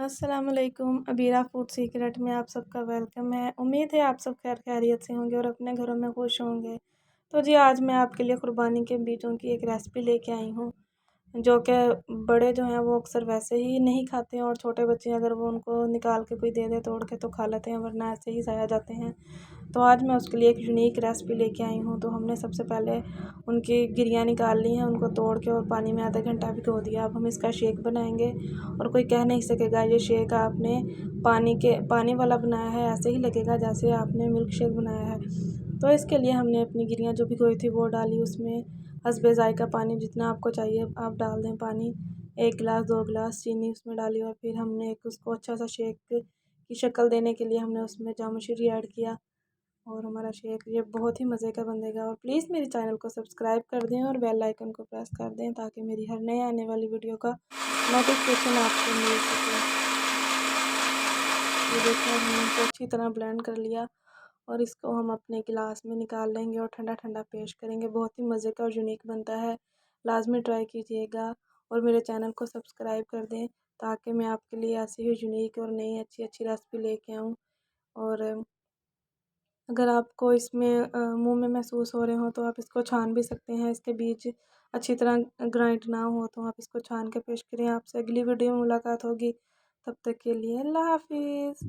अस्सलामुअलैकुम। Abira food secret में आप सबका वेलकम है। उम्मीद है आप सब खैर खैरियत से होंगे और अपने घरों में खुश होंगे। तो जी आज मैं आपके लिए कुर्बानी के बीजों की एक रेसिपी लेके आई हूँ, जो कि बड़े जो हैं वो अक्सर वैसे ही नहीं खाते हैं और छोटे बच्चे अगर वो उनको निकाल के कोई दे दे तोड़ के तो खा लेते हैं, वरना ऐसे ही ज़ाया जाते हैं। तो आज मैं उसके लिए एक यूनिक रेसिपी लेके आई हूँ। तो हमने सबसे पहले उनकी गिरियाँ निकाल ली हैं, उनको तोड़ के और पानी में आधा घंटा भिगो दिया। अब हम इसका शेक बनाएंगे और कोई कह नहीं सकेगा ये शेक आपने पानी वाला बनाया है, ऐसे ही लगेगा जैसे आपने मिल्क शेक बनाया है। तो इसके लिए हमने अपनी गिरियाँ जो भिगोई थी वो डाली, उसमें हस्बे ज़ायक़ा पानी जितना आपको चाहिए आप डाल दें पानी। 1 गिलास 2 गिलास चीनी उसमें डाली और फिर हमने एक उसको अच्छा सा शेक की शक्ल देने के लिए हमने उसमें जामुन ऐड किया और हमारा शेक ये बहुत ही मज़े का बनेगा। और प्लीज़ मेरे चैनल को सब्सक्राइब कर दें और बेल आइकन को प्रेस कर दें ताकि मेरी हर नए आने वाली वीडियो का नोटिफिकेशन आपको मिल सके। ये देखिए हमने इनको अच्छी तरह ब्लेंड कर लिया और इसको हम अपने गिलास में निकाल लेंगे और ठंडा ठंडा पेश करेंगे। बहुत ही मज़े का और यूनिक बनता है, लाजमी ट्राई कीजिएगा और मेरे चैनल को सब्सक्राइब कर दें ताकि मैं आपके लिए ऐसी ही यूनिक और नई अच्छी अच्छी रेसिपी लेके आऊँ। और अगर आपको इसमें मुंह में महसूस हो रहे हो तो आप इसको छान भी सकते हैं, इसके बीज अच्छी तरह ग्राइंड ना हो तो आप इसको छान के पेश करें। आपसे अगली वीडियो में मुलाकात होगी, तब तक के लिए अल्लाह हाफिज़।